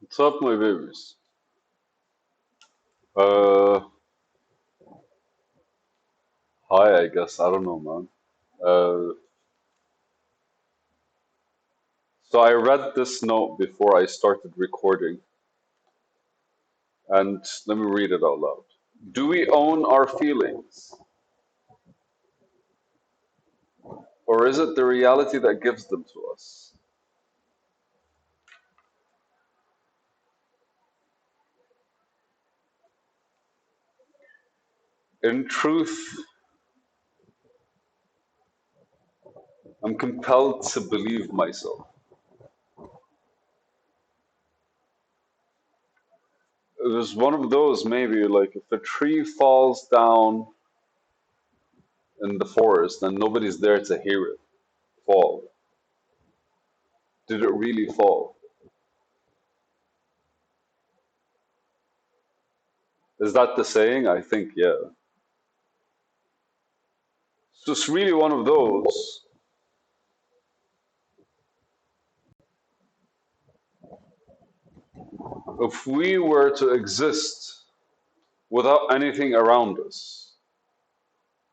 What's up, my babies? Uh, Hi, I guess. I don't know, man. Uh, so I read this note before I started recording, and let me read it out loud. Do we own our feelings, or is it the reality that gives them to us? In truth, I'm compelled to believe myself. It was one of those, maybe, like if a tree falls down in the forest and nobody's there to hear it fall, did it really fall? Is that the saying? I think, yeah. So it's really one of those. If we were to exist without anything around us,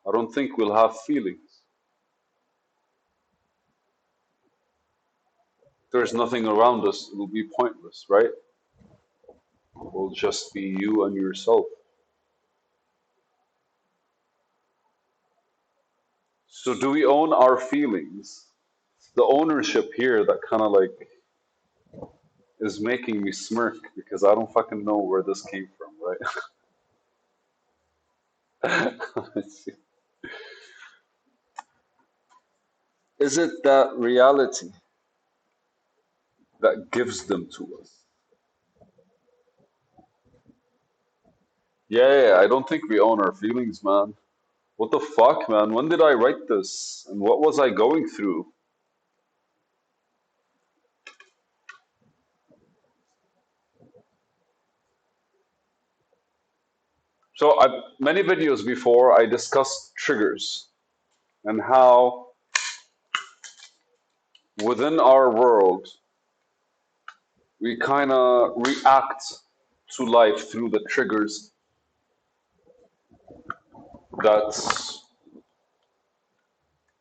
I don't think we'll have feelings. If there's nothing around us, it'll be pointless, right? It will just be you and yourself. So, do we own our feelings? The ownership here that kind of like is making me smirk because I don't fucking know where this came from, right? Is it that reality that gives them to us? Yeah, I don't think we own our feelings, man. What the fuck, man? When did I write this? And what was I going through? Many videos before, I discussed triggers and how within our world, we kind of react to life through the triggers that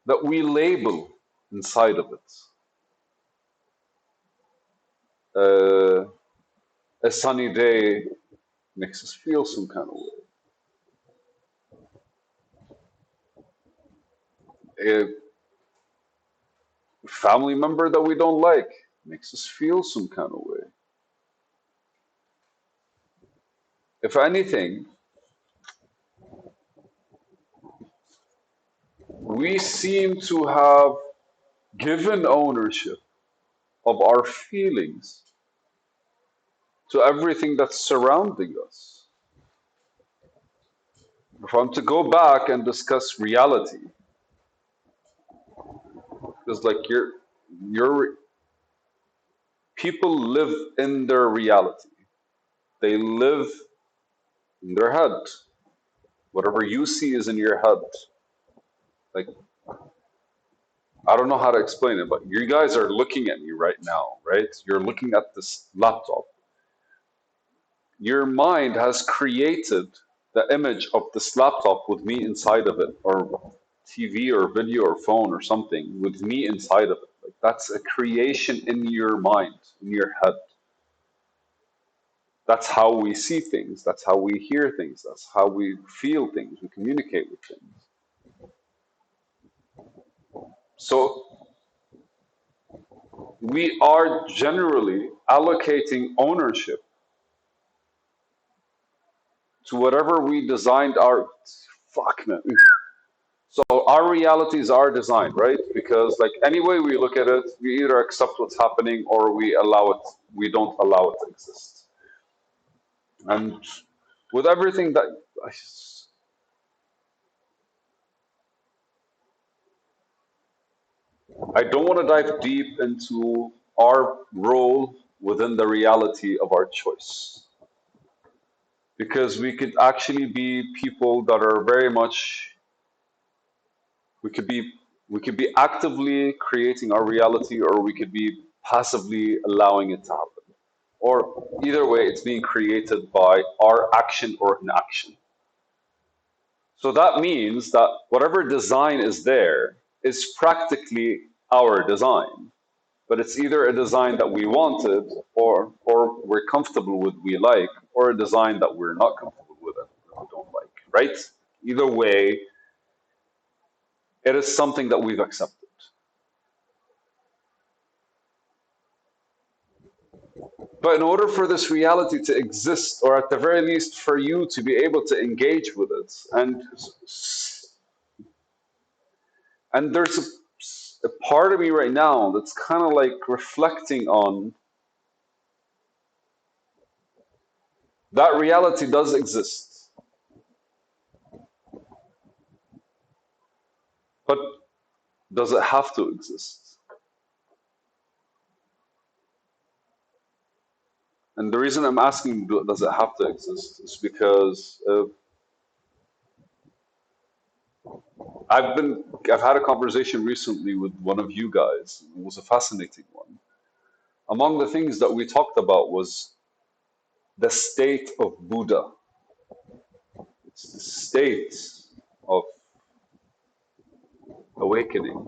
that we label inside of it. Uh, a sunny day makes us feel some kind of way. A family member that we don't like makes us feel some kind of way. If anything, we seem to have given ownership of our feelings to everything that's surrounding us. If I'm to go back and discuss reality, because like your people live in their reality. They live in their head. Whatever you see is in your head. Like I don't know how to explain it, but you guys are looking at me right now, right? You're looking at this laptop. Your mind has created the image of this laptop with me inside of it, or TV or video or phone or something with me inside of it. Like that's a creation in your mind, in your head. That's how we see things. That's how we hear things. That's how we feel things. We communicate with things. So we are generally allocating ownership to whatever we designed our fuck man. So our realities are designed, right? Because like any way we look at it, we either accept what's happening or we allow it, we don't allow it to exist. And with everything that I don't want to dive deep into our role within the reality of our choice. Because we could actually be people that are very much we could be we could be actively creating our reality or we could be passively allowing it to happen. or either way, it's being created by our action or inaction. So that means that whatever design is there is practically our design, but it's either a design that we wanted or we're comfortable with, we like, or a design that we're not comfortable with and we don't like, right? Either way, it is something that we've accepted. But in order for this reality to exist, or at the very least for you to be able to engage with it, and there's a part of me right now that's kind of like reflecting on that reality does exist, but does it have to exist? And the reason I'm asking, does it have to exist, is because I've had a conversation recently with one of you guys. It was a fascinating one. Among the things that we talked about was the state of Buddha. It's the state of awakening.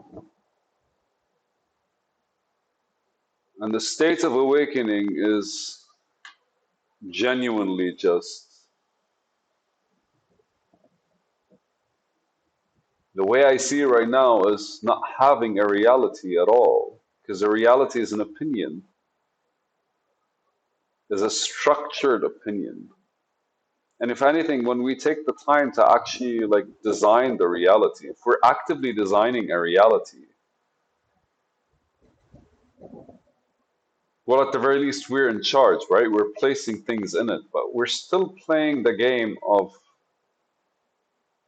And the state of awakening is genuinely just the way I see it right now is not having a reality at all, because a reality is an opinion, is a structured opinion. And if anything, when we take the time to actually like design the reality, if we're actively designing a reality, well, at the very least, we're in charge, right? We're placing things in it, but we're still playing the game of,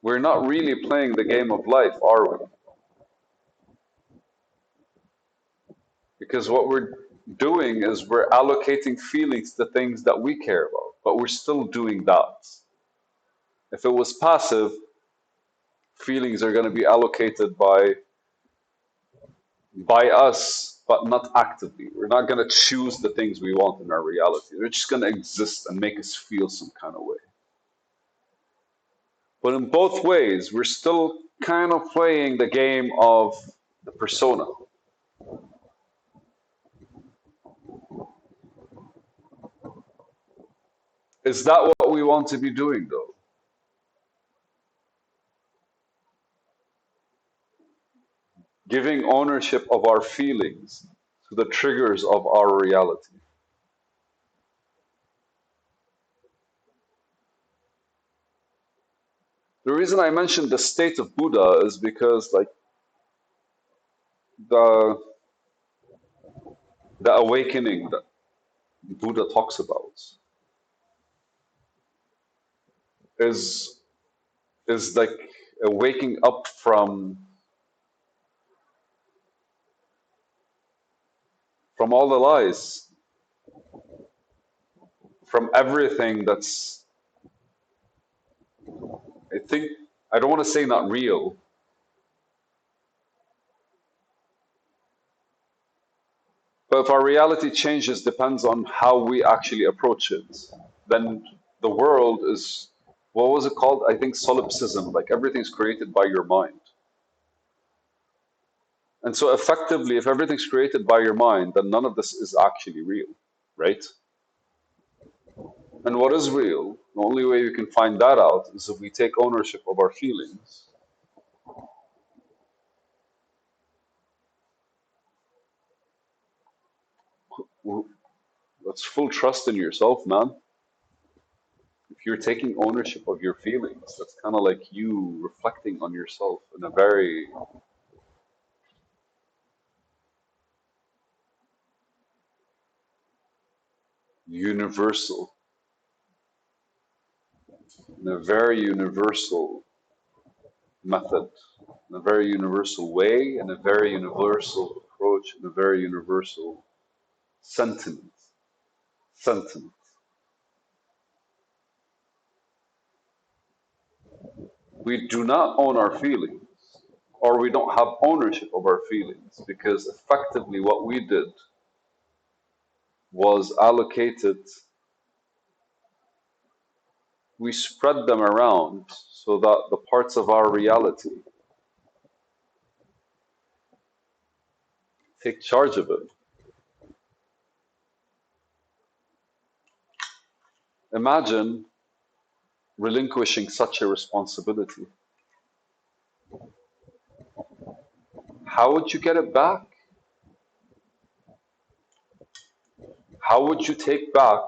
we're not really playing the game of life, are we? Because what we're doing is we're allocating feelings to things that we care about, but we're still doing that. If it was passive, feelings are going to be allocated by us, but not actively. We're not going to choose the things we want in our reality. They're just going to exist and make us feel some kind of way. But in both ways, we're still kind of playing the game of the persona. Is that what we want to be doing, though? Giving ownership of our feelings to the triggers of our reality. The reason I mentioned the state of Buddha is because, like, the the awakening that Buddha talks about is is like a waking up from all the lies, from everything that's, I think, I don't want to say not real, but if our reality changes depends on how we actually approach it, then the world is, what was it called? I think solipsism, like everything's created by your mind. And so effectively, if everything's created by your mind, then none of this is actually real, right? And what is real, the only way we can find that out is if we take ownership of our feelings. That's full trust in yourself, man. If you're taking ownership of your feelings, that's kind of like you reflecting on yourself in a very universal, in a very universal method, in a very universal way, in a very universal approach, in a very universal sentiment. Sentiment. We do not own our feelings, or we don't have ownership of our feelings, because effectively what we did was allocated, we spread them around so that the parts of our reality take charge of it. Imagine relinquishing such a responsibility. How would you get it back? How would you take back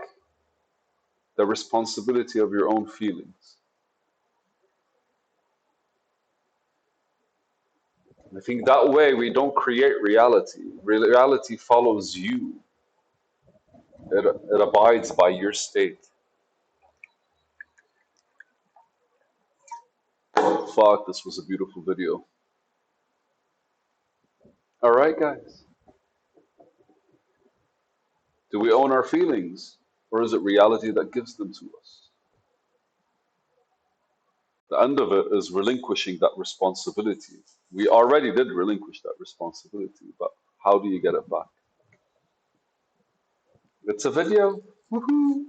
the responsibility of your own feelings? I think that way we don't create reality. Reality follows you, it abides by your state. Fuck, this was a beautiful video. All right, guys. Do we own our feelings, or is it reality that gives them to us? The end of it is relinquishing that responsibility. We already did relinquish that responsibility, but how do you get it back? It's a video. Woohoo!